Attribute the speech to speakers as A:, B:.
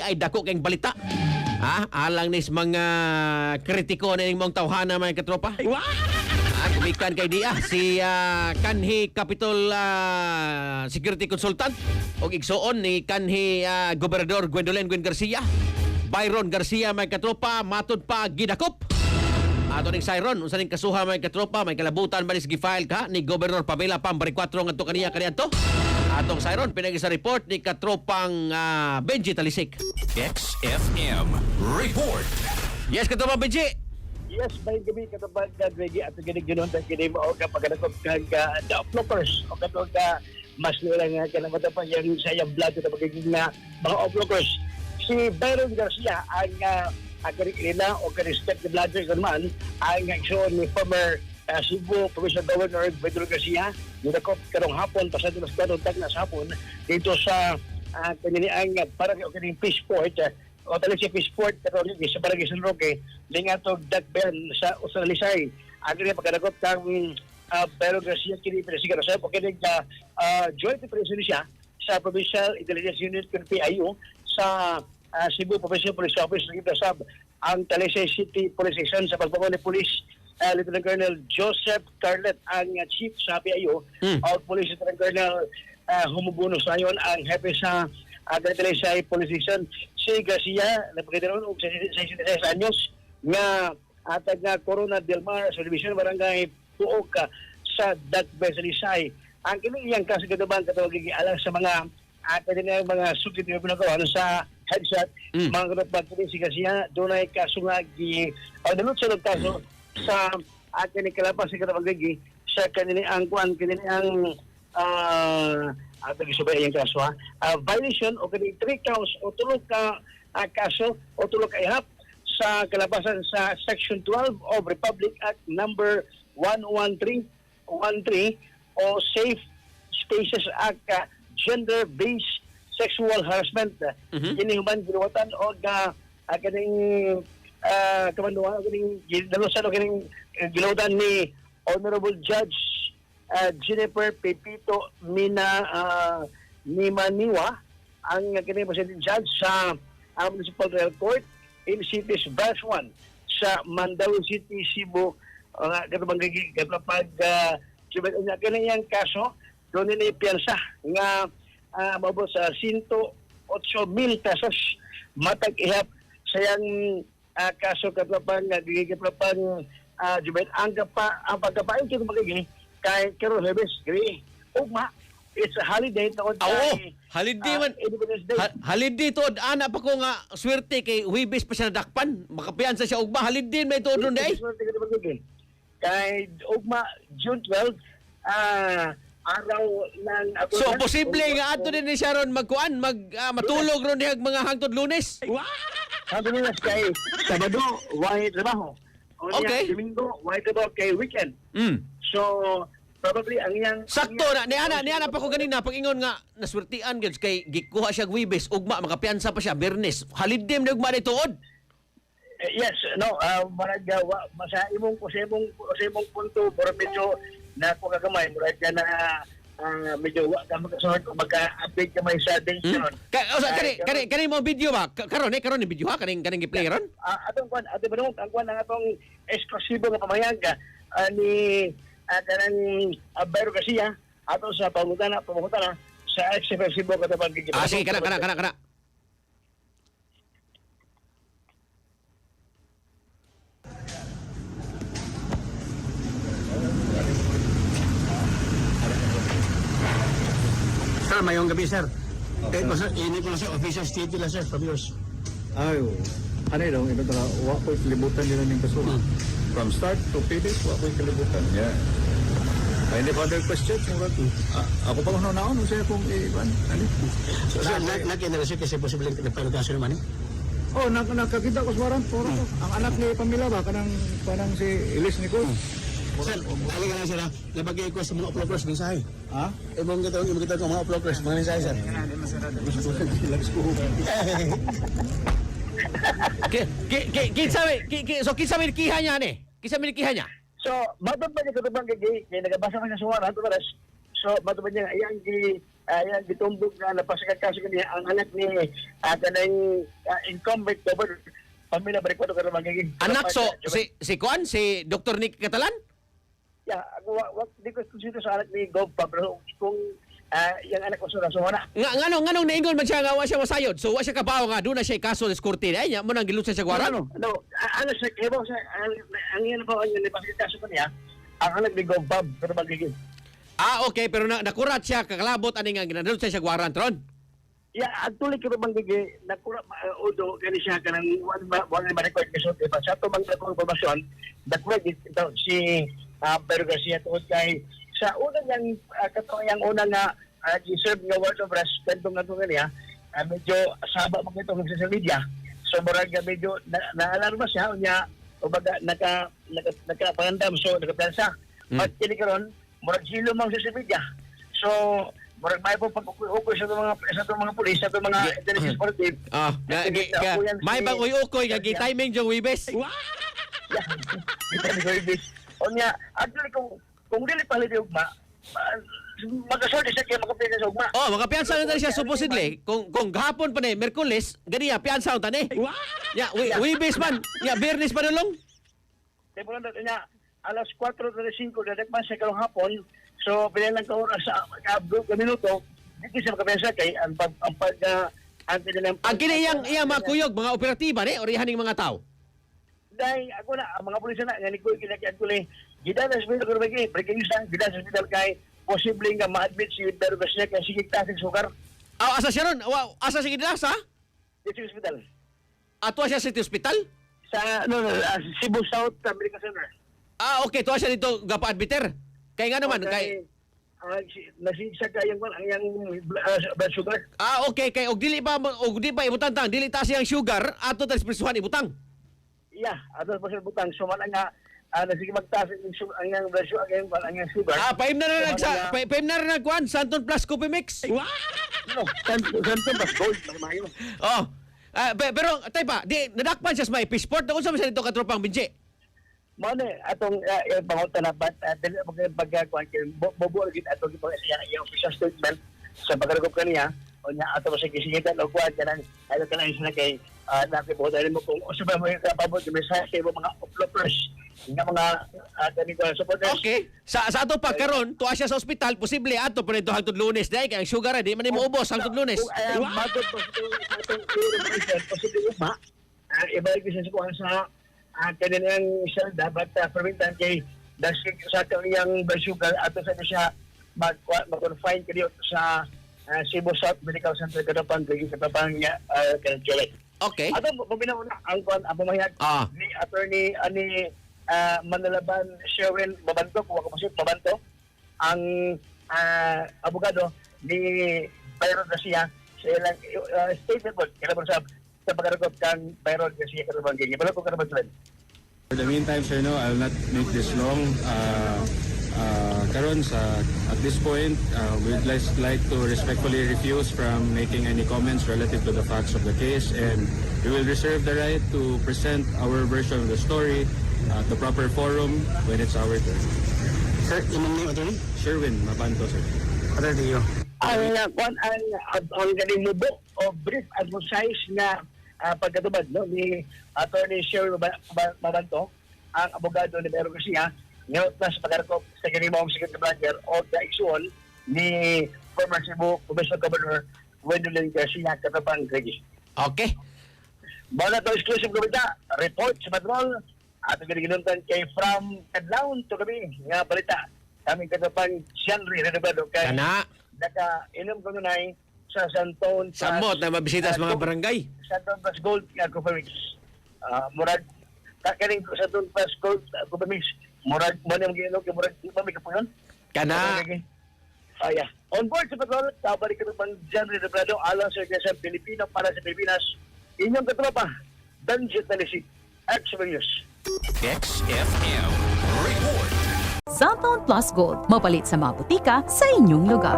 A: ay dako kayong balita. Alang nis mga kritiko na mong tawhana mga katropa. Kumikan kay Dia si kanhi Capitol Security Consultant o igsoon ni kanhi Gobernador Gwendolyn Garcia. Byron Garcia mga katropa matod pa gidakop. Ato ning Siron unsa ning kasuha mga katropa may kalabutan ba ni gi-file ka ni Gobernador Pamela Pambaricuatro ngadto kaniya kaniadto. Atong Siron pinagi sa report ni katropang Benji Talisik.
B: XFM Report.
A: Yes, katropang Benji.
C: Yes, may gabi katapag Gregi at ganoon tayo kini mo kapag nakop kag the uplockers o katong mas nilang kanamata pa yung sayang vlog na magiging na mga uplockers. Si Byron Garcia ang nila o ka-respect the vlogger naman ang show ni former Cebu Provincial Governor Pedro Garcia nilakop karong hapon pasado nas karong tag nas hapon dito sa kaniniang parang kaning Peaceport o tali si Peaceport karong sa Barangay San Roque lingatog Dakben sa Usalisay agri pagkadakop kang Pedro Garcia kini presidente sa pagkinig joint president siya sa Provincial Intelligence Unit PIU sa Cebu Provincial Police Office nagipasab ang Talisay City Police Station sa pagpapagawa ni Police Lieutenant Colonel Joseph Carlet ang chief sa PIO o Police Lieutenant Colonel Humubuno sayon ang hepe sa Talisay Police Station si Garcia napagkita og 66 anyos nga atag nga Corona del Mar sa Division Barangay Puok sa Dakben sa Lisay ang kini iyang kaso kadabang katawag gialang sa mga mga sugid nga pinagawa sa headshot mga kapatid si Garcia doon ay kaso nga dalutsunod kaso sa atin ni kalapas si katapagagi sa kaniniang kuan kaniniang tagisubay yung kaso violation o kani 3 counts o tulog ka kaso o tulog ka ihap sa kalapasan sa Section 12 of Republic Act number 11313 o Safe Spaces Act gender-based sexual harassment. Kini human ginuwatan o kaning kamanduan kaning dalusan o kaning ginuwatan ni Honorable Judge Jennifer Pepito Nimaniwa ang kaning President Judge sa Municipal Trial Court in Cities Branch 1 sa Mandaue City, Cebu katubang kapag kaniyang kaso doon nila ipiyansa nga mabot sa 108,000 pesos matag ihap sayang kaso katapang gigipapang ang pagkapain kito magiging kay Kero Hebes gri ugma it's a holiday tawad
A: holiday man holiday to ana pa ko nga swerte kay Huwebes pa siya nadakpan makapiyansa siya ugma holiday may to doon day
C: kay ugma June 12 araw ng
A: so posible nga ato din ni Sharon magkuan matulog ron diha mga hangtod Lunes.
C: Sabi nila kay Sabado way trabaho.
A: Okay.
C: Domingo way trabaho kay weekend. So probably ang iyang
A: sakto na ni ana pa ko ganina pag-ingon nga naswertian gyud kay gikuha siya Huwebes ugma makapiyansa pa siya Biyernes holiday na ugma ni tuod.
C: Yes, no, maragawa sa imong punto pero medyo na ko kagamay murag ka na medyo wa ka magkasunod o magka-update ka may sa date ron.
A: Kani mo video ba? Karon ni video ha kaning gi-play ron?
C: Atong kwan, ate banung ang kwan ang atong eksklusibo nga pamayag ni kanang Byron Garcia ato sa pamutana sa XFM Cebu katapang gigibay.
A: Sige kana.
D: Sir, mayong gabi, sir. Okay. Sir, ini ko lang sir, official state nila, sir, from yours.
E: Ayo, ano yun, ito talaga, wa ko'y kalibutan nila ng kasuha. From start to finish, wa ko'y kalibutan. Yeah. Any further questions? Ako pa kung naon, siya kung iban.
D: So, sir, nakinala sir, kasi posibleng nagpalugaso naman, eh?
E: Oh, nakakita ko sa warrant. Ang anak ni Pamela ba, kanang si Elise Nicole.
D: Sir, halika lang sir, ha? Nabagay ko sa mga uploaders ng sahay.
E: Ha?
D: Ibang kita ko mga uploaders, mga mensahe, sir.
A: Kinsa may kiha niya ni? Kinsa may kiha niya?
C: So, babang pa niya katubang gigi, kaya nagabasa ka sa suwaran, tumaras, So matubad niya ayang gitumbog na napasakag kaso kaniya ang anak ni kanang incumbent governor pamilya balik ko karon magiging
A: Anak, so, si Kwan, si Dr. Nick Catalan?
C: yeah, ako di ko sino sa anak ni Gov pa pero kung yung anak ko sa wala.
A: Nganong naingon man siya nga wa siya masayod. So wa siya kabaw nga doon na siya kaso sa korte. Ay nya mo nang gilusan siya gwaran.
C: No, ano sa kebo sa ang yan po ang nipasakit kaso kaniya ang anak ni Gov pa pero magiging.
A: Okay, pero nakurat siya kakalabot ani nga ginadulot siya gwaran tron.
C: Ya, actually kaya bang gigi nakura udo gani siya kanang wala ba record kaso diba sa to bang informasyon nakura ito si pero Garcia tuod kay sa una yang katong una nga deserve nga word of respect nga to kaniya medyo saba man ito sa social media so murag medyo naalarma siya unya ubaga nakapangandam so nakapensa at kini karon murag hilo mang sa social media so murag may po pag-ukoy sa mga pulis, sa mga intelligence sportive.
A: May bang uy-ukoy, kagi timing yung wibes.
C: Onya, actually kung dili pa lili ugma, magasorte siya kaya makapiyansa sa ugma.
A: Makapiyansa na siya supposedly. Kung gahapon pa ni Merkulis, ganiya, piyansa ang tani. Wibes man. Bernis pa nulong.
C: Kaya po lang niya, alas 4:35, dadagman siya karong hapon, so, pinilang ka oras sa minuto, hindi siya makapensa kay ang
A: Ang kini iyang mga kuyog, mga operatiba ni, orihaning mga tao.
C: Dahil ako na, ang mga pulis na, nga ni Kuy, kinakian ko lang, gida na hospital ko rin, breaking news lang, gida sa hospital kay, posibleng nga ma-admit si Pero Garcia kay sigig tasing sukar.
A: Asa siya ron? Asa siya gilas, ha?
C: Dito sa hospital.
A: Ato siya sa hospital?
C: Sa, Cebu South Medical Center.
A: Okay, tuwa siya dito, gapa-admiter. Kaya nga naman, kay...
C: Nasisag ka yung blood sugar.
A: Okay, kay og dili ba ibutang tang, dili ta siyang sugar, ato ta espresuhan ibutang.
C: Yeah, ato pa siya butang. So, man nga, nasige magtaas ang yung blood sugar, ang yung sugar.
A: Paim na rin nagkuhan, Santon Plus Coffee Mix.
C: No, Santon Plus Gold.
A: Pero, tay pa, di, nadakpan siya sa may fishport, na unsa man siya dito katropang binji?
C: Mano atong pangunta na bat dili pagkuan kay bobo gid atong yung official statement sa pagkaragop kaniya unya ato sa gisingitan og kuan kanang ato kanang sila kay nakibuhat dali mo kung usa ba mo kapabot sa mensahe mo mga uploaders nga mga kanito supporters.
A: Okay. Sa ato pa karon tuwa siya sa ospital, posible ato pa nito hangtod Lunes dai kay ang sugar di man mo ubos hangtod Lunes.
C: Magod po sa posible ma ibalik siya sa kuan sa kanilang siya dapat permintan kay dasig sa kaniyang blood sugar ato sa siya mag-confine kaniyo sa Cebu South Medical Center Katapang niya kanang
A: Okay.
C: ato mabinaw na ang pamahayag ni attorney ani Manalaban Sherwin Babanto kung ako masip Babanto ang abogado ni Byron Garcia sa ilang statement po kailan sa pagkaragop kang Byron Garcia Katapang wala ko karabang.
F: For the meantime, sir, no, I'll not make this long. Karon at this point, we'd like to respectfully refuse from making any comments relative to the facts of the case, and we will reserve the right to present our version of the story at the proper forum when it's our turn.
D: Sir, imong name, attorney?
F: Sherwin Mabanto, sir.
D: Attorney, yo.
C: Ang galing mo o brief advice na pagkatubad no ni Attorney Sherwin Mabanto, ang abogado ni Pero Garcia, ngayon na sa pagkarakop sa ganimong second manager o the ni former Cebu Provincial Governor Wendolyn Garcia Katapang Gregi.
A: Okay.
C: Bala to exclusive komita, report sa patrol at ginuntan kay from Kadlawon to gabi nga balita. Kaming Katapang Shanri Renovado kay naka-inom ko nunay sa Santon
A: Samot na mabisita sa mga barangay.
C: Santon Plus Gold Coffee Mix. Murag kakaling sa Santon Plus Gold Coffee Mix. Murag mo nang giinom kay murag iba may kapuyon.
A: Kana.
C: On board sa patrol, tabalik ka ng John Redobrado alang sa Iglesia Pilipino para sa Pilipinas. Inyong katropa, Danjit Nalisik, X News.
B: XFM Report.
G: Santon Plus Gold, mapalit sa mga butika sa inyong lugar.